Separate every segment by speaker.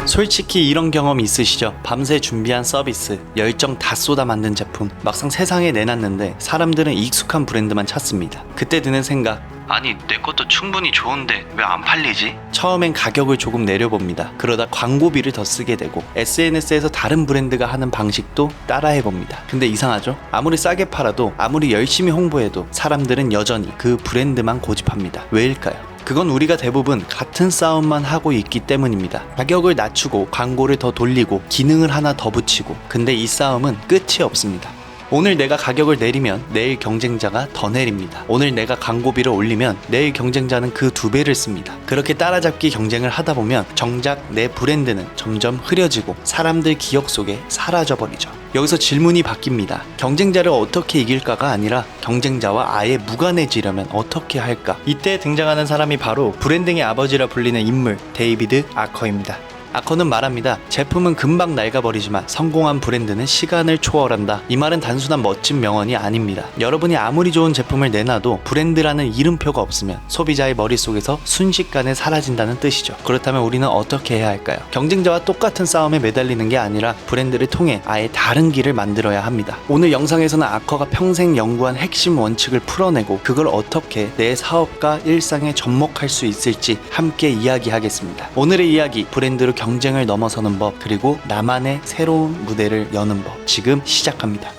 Speaker 1: 솔직히 이런 경험 있으시죠? 밤새 준비한 서비스, 열정 다 쏟아 만든 제품, 막상 세상에 내놨는데 사람들은 익숙한 브랜드만 찾습니다. 그때 드는 생각, 아니 내 것도 충분히 좋은데 왜 안 팔리지? 처음엔 가격을 조금 내려봅니다. 그러다 광고비를 더 쓰게 되고 SNS에서 다른 브랜드가 하는 방식도 따라해봅니다. 근데 이상하죠? 아무리 싸게 팔아도 아무리 열심히 홍보해도 사람들은 여전히 그 브랜드만 고집합니다. 왜일까요? 그건 우리가 대부분 같은 싸움만 하고 있기 때문입니다. 가격을 낮추고 광고를 더 돌리고 기능을 하나 더 붙이고, 근데 이 싸움은 끝이 없습니다. 오늘 내가 가격을 내리면 내일 경쟁자가 더 내립니다. 오늘 내가 광고비를 올리면 내일 경쟁자는 그 2배를 씁니다. 그렇게 따라잡기 경쟁을 하다 보면 정작 내 브랜드는 점점 흐려지고 사람들 기억 속에 사라져버리죠. 여기서 질문이 바뀝니다. 경쟁자를 어떻게 이길까가 아니라 경쟁자와 아예 무관해지려면 어떻게 할까? 이때 등장하는 사람이 바로 브랜딩의 아버지라 불리는 인물, 데이비드 아커입니다. 아커는 말합니다. 제품은 금방 낡아버리지만 성공한 브랜드는 시간을 초월한다. 이 말은 단순한 멋진 명언이 아닙니다. 여러분이 아무리 좋은 제품을 내놔도 브랜드라는 이름표가 없으면 소비자의 머릿속에서 순식간에 사라진다는 뜻이죠. 그렇다면 우리는 어떻게 해야 할까요? 경쟁자와 똑같은 싸움에 매달리는 게 아니라 브랜드를 통해 아예 다른 길을 만들어야 합니다. 오늘 영상에서는 아커가 평생 연구한 핵심 원칙을 풀어내고 그걸 어떻게 내 사업과 일상에 접목할 수 있을지 함께 이야기하겠습니다. 오늘의 이야기, 브랜드로 경쟁을 넘어서는 법, 그리고 나만의 새로운 무대를 여는 법, 지금 시작합니다.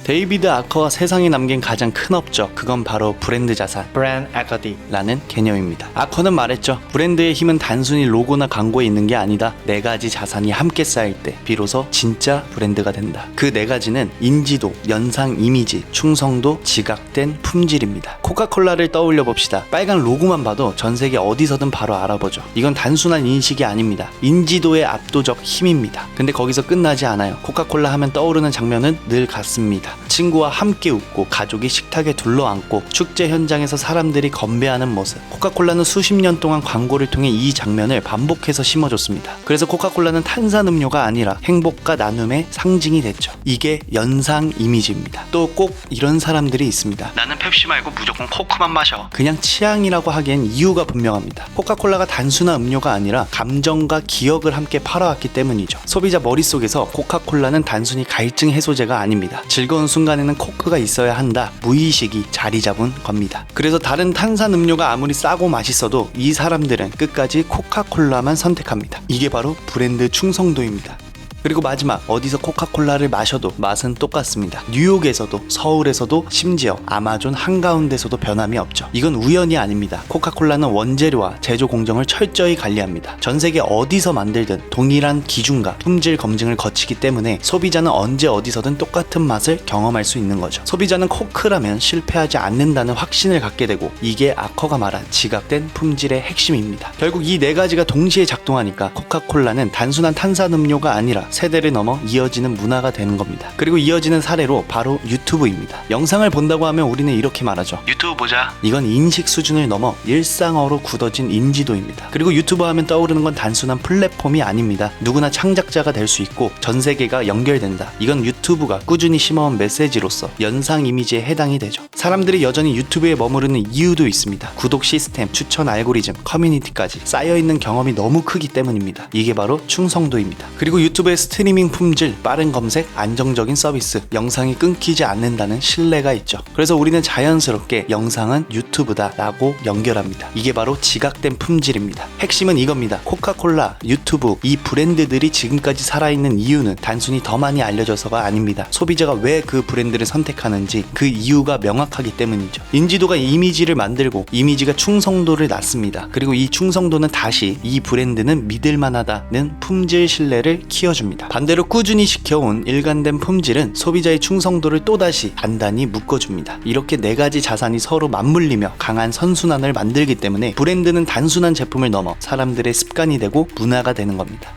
Speaker 1: 데이비드 아커가 세상에 남긴 가장 큰 업적, 그건 바로 브랜드 자산, 브랜드 에쿼티라는 개념입니다. 아커는 말했죠. 브랜드의 힘은 단순히 로고나 광고에 있는 게 아니다. 4가지 자산이 함께 쌓일 때 비로소 진짜 브랜드가 된다. 그 4가지는 인지도, 연상 이미지, 충성도, 지각된 품질입니다. 코카콜라를 떠올려 봅시다. 빨간 로고만 봐도 전 세계 어디서든 바로 알아보죠. 이건 단순한 인식이 아닙니다. 인지도의 압도적 힘입니다. 근데 거기서 끝나지 않아요. 코카콜라 하면 떠오르는 장면은 늘 같습니다. 친구와 함께 웃고 가족이 식탁에 둘러앉고 축제 현장에서 사람들이 건배하는 모습. 코카콜라는 수십 년 동안 광고를 통해 이 장면을 반복해서 심어줬습니다. 그래서 코카콜라는 탄산음료가 아니라 행복과 나눔의 상징이 됐죠. 이게 연상 이미지입니다. 또 꼭 이런 사람들이 있습니다. 나는 펩시 말고 무조건 코크만 마셔. 그냥 취향이라고 하기엔 이유가 분명합니다. 코카콜라가 단순한 음료가 아니라 감정과 기억을 함께 팔아왔기 때문이죠. 소비자 머릿속에서 코카콜라는 단순히 갈증 해소제가 아닙니다. 즐거운 순간에는 코크가 있어야 한다. 무의식이 자리 잡은 겁니다. 그래서 다른 탄산음료가 아무리 싸고 맛있어도 이 사람들은 끝까지 코카콜라만 선택합니다. 이게 바로 브랜드 충성도입니다. 그리고 마지막, 어디서 코카콜라를 마셔도 맛은 똑같습니다. 뉴욕에서도, 서울에서도, 심지어 아마존 한가운데서도 변함이 없죠. 이건 우연이 아닙니다. 코카콜라는 원재료와 제조 공정을 철저히 관리합니다. 전 세계 어디서 만들든 동일한 기준과 품질 검증을 거치기 때문에 소비자는 언제 어디서든 똑같은 맛을 경험할 수 있는 거죠. 소비자는 코크라면 실패하지 않는다는 확신을 갖게 되고, 이게 아커가 말한 지각된 품질의 핵심입니다. 결국 이 4가지가 동시에 작동하니까 코카콜라는 단순한 탄산음료가 아니라 세대를 넘어 이어지는 문화가 되는 겁니다. 그리고 이어지는 사례로 바로 유튜브입니다. 영상을 본다고 하면 우리는 이렇게 말하죠. 유튜브 보자. 이건 인식 수준을 넘어 일상어로 굳어진 인지도입니다. 그리고 유튜브 하면 떠오르는 건 단순한 플랫폼이 아닙니다. 누구나 창작자가 될 수 있고 전 세계가 연결된다. 이건 유튜브가 꾸준히 심어온 메시지로서 연상 이미지에 해당이 되죠. 사람들이 여전히 유튜브에 머무르는 이유도 있습니다. 구독 시스템, 추천 알고리즘, 커뮤니티까지 쌓여있는 경험이 너무 크기 때문입니다. 이게 바로 충성도입니다. 그리고 유튜브의 스트리밍 품질, 빠른 검색, 안정적인 서비스, 영상이 끊기지 않는다는 신뢰가 있죠. 그래서 우리는 자연스럽게 영상은 유튜브다 라고 연결합니다. 이게 바로 지각된 품질입니다. 핵심은 이겁니다. 코카콜라, 유튜브, 이 브랜드들이 지금까지 살아있는 이유는 단순히 더 많이 알려져서가 아닙니다. 소비자가 왜 그 브랜드를 선택하는지 그 이유가 명확하기 때문이죠. 인지도가 이미지를 만들고 이미지가 충성도를 낳습니다. 그리고 이 충성도는 다시 이 브랜드는 믿을만하다는 품질 신뢰를 키워줍니다. 반대로 꾸준히 지켜온 일관된 품질은 소비자의 충성도를 또다시 단단히 묶어줍니다. 이렇게 4가지 자산이 서로 맞물리며 강한 선순환을 만들기 때문에 브랜드는 단순한 제품을 넘어 사람들의 습관이 되고 문화가 되는 겁니다.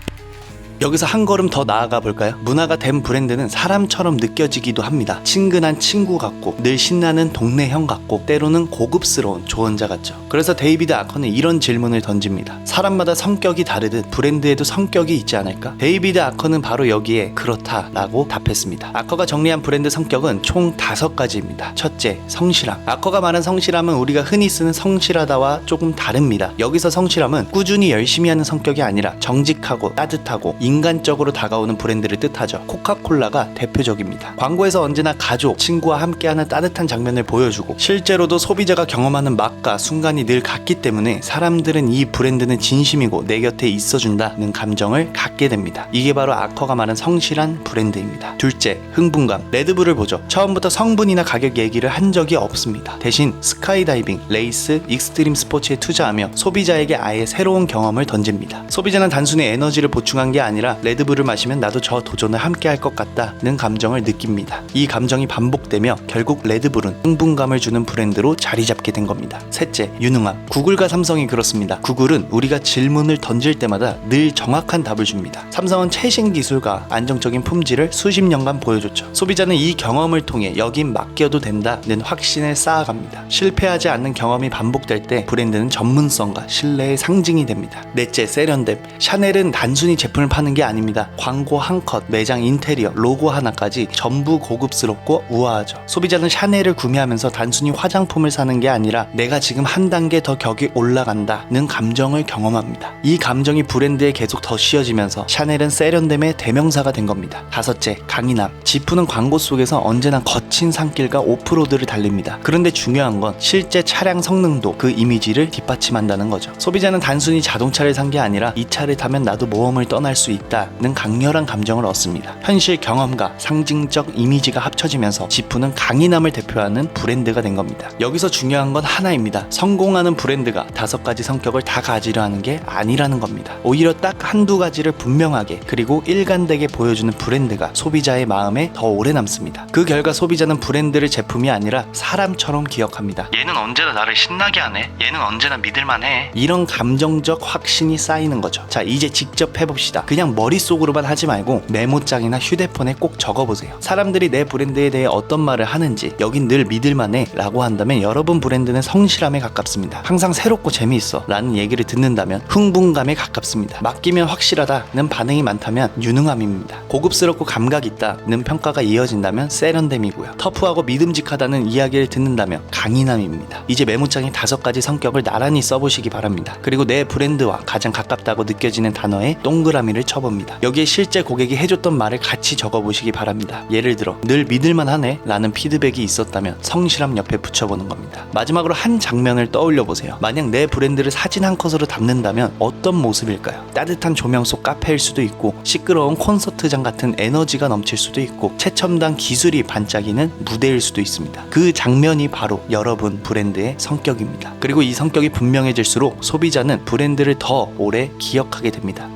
Speaker 1: 여기서 한 걸음 더 나아가 볼까요? 문화가 된 브랜드는 사람처럼 느껴지기도 합니다. 친근한 친구 같고 늘 신나는 동네 형 같고 때로는 고급스러운 조언자 같죠. 그래서 데이비드 아커는 이런 질문을 던집니다. 사람마다 성격이 다르듯 브랜드에도 성격이 있지 않을까? 데이비드 아커는 바로 여기에 그렇다라고 답했습니다. 아커가 정리한 브랜드 성격은 총 5가지입니다. 첫째, 성실함. 아커가 말한 성실함은 우리가 흔히 쓰는 성실하다와 조금 다릅니다. 여기서 성실함은 꾸준히 열심히 하는 성격이 아니라 정직하고 따뜻하고 인간적으로 다가오는 브랜드를 뜻하죠. 코카콜라가 대표적입니다. 광고에서 언제나 가족, 친구와 함께하는 따뜻한 장면을 보여주고 실제로도 소비자가 경험하는 맛과 순간이 늘 같기 때문에 사람들은 이 브랜드는 진심이고 내 곁에 있어준다는 감정을 갖게 됩니다. 이게 바로 아커가 말한 성실한 브랜드입니다. 둘째, 흥분감. 레드불을 보죠. 처음부터 성분이나 가격 얘기를 한 적이 없습니다. 대신 스카이다이빙, 레이스, 익스트림 스포츠에 투자하며 소비자에게 아예 새로운 경험을 던집니다. 소비자는 단순히 에너지를 보충한 게 아니라 레드불을 마시면 나도 저 도전을 함께 할 것 같다는 감정을 느낍니다. 이 감정이 반복되며 결국 레드불은 흥분감을 주는 브랜드로 자리 잡게 된 겁니다. 셋째, 유능함. 구글과 삼성이 그렇습니다. 구글은 우리가 질문을 던질 때마다 늘 정확한 답을 줍니다. 삼성은 최신 기술과 안정적인 품질을 수십 년간 보여줬죠. 소비자는 이 경험을 통해 여긴 맡겨도 된다는 확신을 쌓아갑니다. 실패하지 않는 경험이 반복될 때 브랜드는 전문성과 신뢰의 상징이 됩니다. 넷째, 세련됨. 샤넬은 단순히 제품을 파는 게 아닙니다. 광고 한 컷, 매장 인테리어, 로고 하나까지 전부 고급스럽고 우아하죠. 소비자는 샤넬을 구매하면서 단순히 화장품을 사는 게 아니라 내가 지금 한 단계 더 격이 올라간다는 감정을 경험합니다. 이 감정이 브랜드에 계속 더 씌워지면서 샤넬은 세련됨의 대명사가 된 겁니다. 다섯째, 강인함. 지프는 광고 속에서 언제나 거친 산길과 오프로드를 달립니다. 그런데 중요한 건 실제 차량 성능도 그 이미지를 뒷받침한다는 거죠. 소비자는 단순히 자동차를 산 게 아니라 이 차를 타면 나도 모험을 떠날 수 있다는 강렬한 감정을 얻습니다. 현실 경험과 상징적 이미지가 합쳐지면서 지프는 강인함을 대표하는 브랜드가 된 겁니다. 여기서 중요한 건 하나입니다. 성공하는 브랜드가 5가지 성격을 다 가지려 하는 게 아니라는 겁니다. 오히려 딱 한두 가지를 분명하게 그리고 일관되게 보여주는 브랜드가 소비자의 마음에 더 오래 남습니다. 그 결과 소비자는 브랜드를 제품이 아니라 사람처럼 기억합니다. 얘는 언제나 나를 신나게 하네. 얘는 언제나 믿을만해. 이런 감정적 확신이 쌓이는 거죠. 자, 이제 직접 해봅시다. 그냥 머릿속으로만 하지 말고 메모장이나 휴대폰에 꼭 적어보세요. 사람들이 내 브랜드에 대해 어떤 말을 하는지 여긴 늘 믿을만해 라고 한다면 여러분 브랜드는 성실함에 가깝습니다. 항상 새롭고 재미있어 라는 얘기를 듣는다면 흥분감에 가깝습니다. 맡기면 확실하다는 반응이 많다면 유능함입니다. 고급스럽고 감각있다는 평가가 이어진다면 세련됨이고요. 터프하고 믿음직하다는 이야기를 듣는다면 강인함입니다. 이제 메모장에 5가지 성격을 나란히 써보시기 바랍니다. 그리고 내 브랜드와 가장 가깝다고 느껴지는 단어에 동그라미를 쳐봅니다. 여기에 실제 고객이 해줬던 말을 같이 적어보시기 바랍니다. 예를 들어 늘 믿을만하네 라는 피드백이 있었다면 성실함 옆에 붙여보는 겁니다. 마지막으로 한 장면을 떠올려보세요. 만약 내 브랜드를 사진 한 컷으로 담는다면 어떤 모습일까요? 따뜻한 조명 속 카페일 수도 있고 시끄러운 콘서트장 같은 에너지가 넘칠 수도 있고 최첨단 기술이 반짝이는 무대일 수도 있습니다. 그 장면이 바로 여러분 브랜드의 성격입니다. 그리고 이 성격이 분명해질수록 소비자는 브랜드를 더 오래 기억하게 됩니다.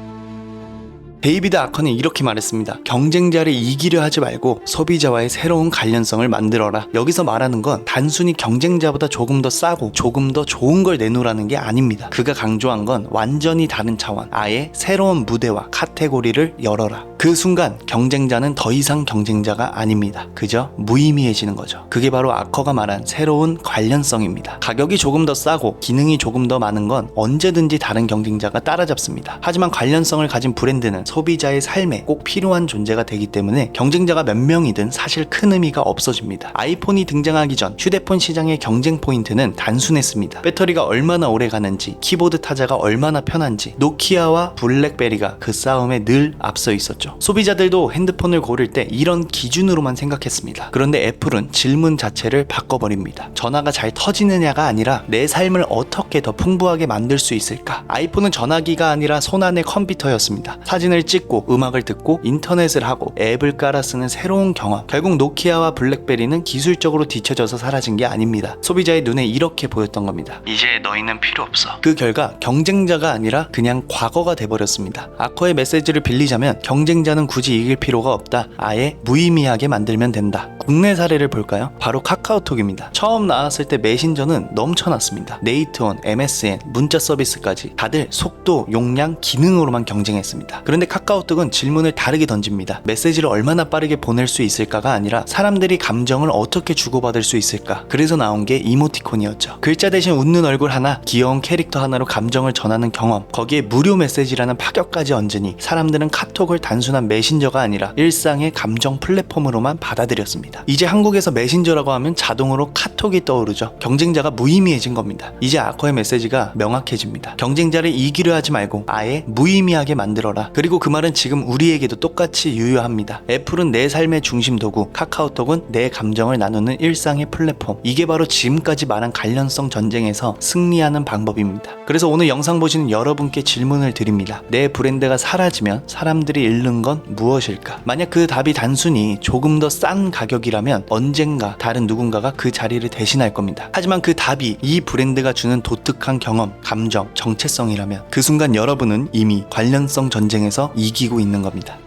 Speaker 1: 데이비드 아커는 이렇게 말했습니다. 경쟁자를 이기려 하지 말고 소비자와의 새로운 관련성을 만들어라. 여기서 말하는 건 단순히 경쟁자보다 조금 더 싸고 조금 더 좋은 걸 내놓으라는 게 아닙니다. 그가 강조한 건 완전히 다른 차원, 아예 새로운 무대와 카테고리를 열어라. 그 순간 경쟁자는 더 이상 경쟁자가 아닙니다. 그저 무의미해지는 거죠. 그게 바로 아커가 말한 새로운 관련성입니다. 가격이 조금 더 싸고 기능이 조금 더 많은 건 언제든지 다른 경쟁자가 따라잡습니다. 하지만 관련성을 가진 브랜드는 소비자의 삶에 꼭 필요한 존재가 되기 때문에 경쟁자가 몇 명이든 사실 큰 의미가 없어집니다. 아이폰이 등장하기 전 휴대폰 시장의 경쟁 포인트는 단순했습니다. 배터리가 얼마나 오래 가는지, 키보드 타자가 얼마나 편한지, 노키아와 블랙베리가 그 싸움에 늘 앞서 있었죠. 소비자들도 핸드폰을 고를 때 이런 기준으로만 생각했습니다. 그런데 애플은 질문 자체를 바꿔버립니다. 전화가 잘 터지느냐가 아니라 내 삶을 어떻게 더 풍부하게 만들 수 있을까? 아이폰은 전화기가 아니라 손안의 컴퓨터였습니다. 사진을 찍고 음악을 듣고 인터넷을 하고 앱을 깔아 쓰는 새로운 경험. 결국 노키아와 블랙베리는 기술적으로 뒤처져서 사라진 게 아닙니다. 소비자의 눈에 이렇게 보였던 겁니다. 이제 너희는 필요 없어. 그 결과 경쟁자가 아니라 그냥 과거가 돼버렸습니다. 아커의 메시지를 빌리자면 경쟁자 경쟁자는 굳이 이길 필요가 없다. 아예 무의미하게 만들면 된다. 국내 사례를 볼까요? 바로 카카오톡입니다. 처음 나왔을 때 메신저는 넘쳐났습니다. 네이트온, MSN, 문자 서비스까지 다들 속도, 용량, 기능으로만 경쟁했습니다. 그런데 카카오톡은 질문을 다르게 던집니다. 메시지를 얼마나 빠르게 보낼 수 있을까가 아니라 사람들이 감정을 어떻게 주고받을 수 있을까? 그래서 나온 게 이모티콘이었죠. 글자 대신 웃는 얼굴 하나, 귀여운 캐릭터 하나로 감정을 전하는 경험, 거기에 무료 메시지라는 파격까지 얹으니 사람들은 카톡을 단순한 메신저가 아니라 일상의 감정 플랫폼으로만 받아들였습니다. 이제 한국에서 메신저라고 하면 자동으로 카톡이 떠오르죠. 경쟁자가 무의미해진 겁니다. 이제 아커의 메시지가 명확해집니다. 경쟁자를 이기려 하지 말고 아예 무의미하게 만들어라. 그리고 그 말은 지금 우리에게도 똑같이 유효합니다. 애플은 내 삶의 중심 도구, 카카오톡은 내 감정을 나누는 일상의 플랫폼. 이게 바로 지금까지 말한 관련성 전쟁에서 승리하는 방법입니다. 그래서 오늘 영상 보시는 여러분께 질문을 드립니다. 내 브랜드가 사라지면 사람들이 잃는 건 무엇일까? 만약 그 답이 단순히 조금 더 싼 가격이라면 언젠가 다른 누군가가 그 자리를 대신할 겁니다. 하지만 그 답이 이 브랜드가 주는 독특한 경험, 감정, 정체성이라면 그 순간 여러분은 이미 관련성 전쟁에서 이기고 있는 겁니다.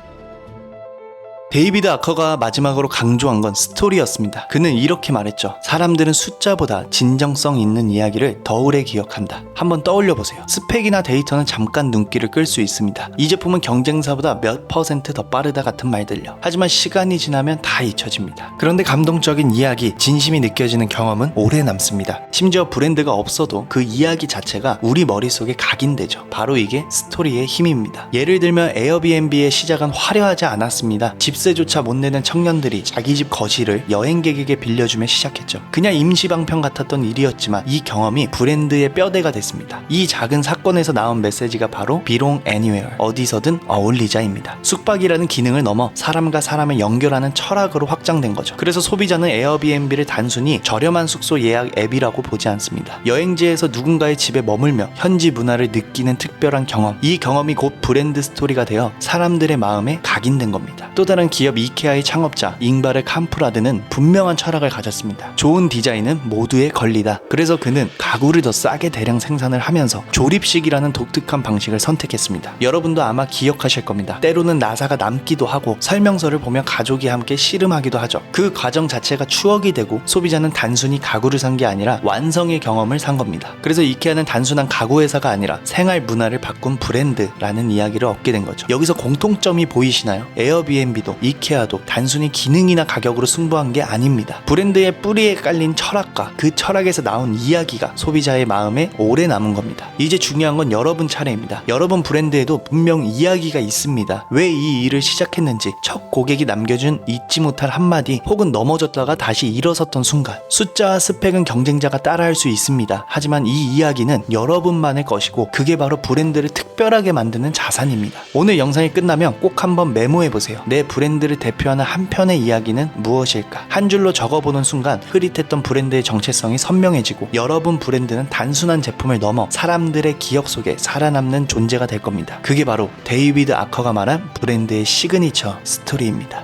Speaker 1: 데이비드 아커가 마지막으로 강조한 건 스토리였습니다. 그는 이렇게 말했죠. 사람들은 숫자보다 진정성 있는 이야기를 더 오래 기억한다. 한번 떠올려보세요. 스펙이나 데이터는 잠깐 눈길을 끌 수 있습니다. 이 제품은 경쟁사보다 몇 퍼센트 더 빠르다 같은 말들요. 하지만 시간이 지나면 다 잊혀집니다. 그런데 감동적인 이야기, 진심이 느껴지는 경험은 오래 남습니다. 심지어 브랜드가 없어도 그 이야기 자체가 우리 머릿속에 각인되죠. 바로 이게 스토리의 힘입니다. 예를 들면 에어비앤비의 시작은 화려하지 않았습니다. 집세조차 못 내는 청년들이 자기 집 거실을 여행객에게 빌려주며 시작했죠. 그냥 임시방편 같았던 일이었지만 이 경험이 브랜드의 뼈대가 됐습니다. 이 작은 사건에서 나온 메시지가 바로 Belong Anywhere, 어디서든 어울리자입니다. 숙박이라는 기능을 넘어 사람과 사람을 연결하는 철학으로 확장된 거죠. 그래서 소비자는 에어비앤비를 단순히 저렴한 숙소 예약 앱이라고 보지 않습니다. 여행지에서 누군가의 집에 머물며 현지 문화를 느끼는 특별한 경험, 이 경험이 곧 브랜드 스토리가 되어 사람들의 마음에 각인된 겁니다. 또 다른 기업 이케아의 창업자 잉바르 캄프라드는 분명한 철학을 가졌습니다. 좋은 디자인은 모두의 권리다. 그래서 그는 가구를 더 싸게 대량 생산을 하면서 조립식이라는 독특한 방식을 선택했습니다. 여러분도 아마 기억하실 겁니다. 때로는 나사가 남기도 하고 설명서를 보며 가족이 함께 씨름하기도 하죠. 그 과정 자체가 추억이 되고 소비자는 단순히 가구를 산 게 아니라 완성의 경험을 산 겁니다. 그래서 이케아는 단순한 가구 회사가 아니라 생활 문화를 바꾼 브랜드라는 이야기를 얻게 된 거죠. 여기서 공통점이 보이시나요? 에어비앤비도 이케아도 단순히 기능이나 가격으로 승부한 게 아닙니다. 브랜드의 뿌리에 깔린 철학과 그 철학에서 나온 이야기가 소비자의 마음에 오래 남은 겁니다. 이제 중요한 건 여러분 차례입니다. 여러분 브랜드에도 분명 이야기가 있습니다. 왜 이 일을 시작했는지, 첫 고객이 남겨준 잊지 못할 한마디, 혹은 넘어졌다가 다시 일어섰던 순간. 숫자와 스펙은 경쟁자가 따라할 수 있습니다. 하지만 이 이야기는 여러분만의 것이고 그게 바로 브랜드를 특별하게 만드는 자산입니다. 오늘 영상이 끝나면 꼭 한번 메모해보세요. 내 브랜드를 대표하는 한 편의 이야기는 무엇일까? 한 줄로 적어보는 순간 흐릿했던 브랜드의 정체성이 선명해지고 여러분 브랜드는 단순한 제품을 넘어 사람들의 기억 속에 살아남는 존재가 될 겁니다. 그게 바로 데이비드 아커가 말한 브랜드의 시그니처 스토리입니다.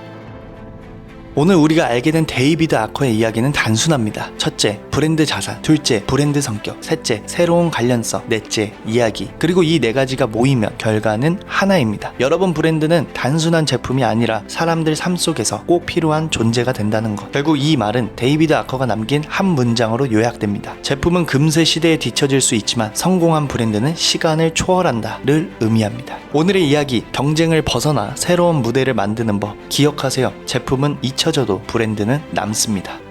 Speaker 1: 오늘 우리가 알게 된 데이비드 아커의 이야기는 단순합니다. 첫째, 브랜드 자산. 둘째, 브랜드 성격. 셋째, 새로운 관련성. 넷째, 이야기. 그리고 이 네 가지가 모이면 결과는 하나입니다. 여러분 브랜드는 단순한 제품이 아니라 사람들 삶 속에서 꼭 필요한 존재가 된다는 것. 결국 이 말은 데이비드 아커가 남긴 한 문장으로 요약됩니다. 제품은 금세 시대에 뒤처질 수 있지만 성공한 브랜드는 시간을 초월한다를 의미합니다. 오늘의 이야기, 경쟁을 벗어나 새로운 무대를 만드는 법. 기억하세요. 제품은 잊혀져도 브랜드는 남습니다.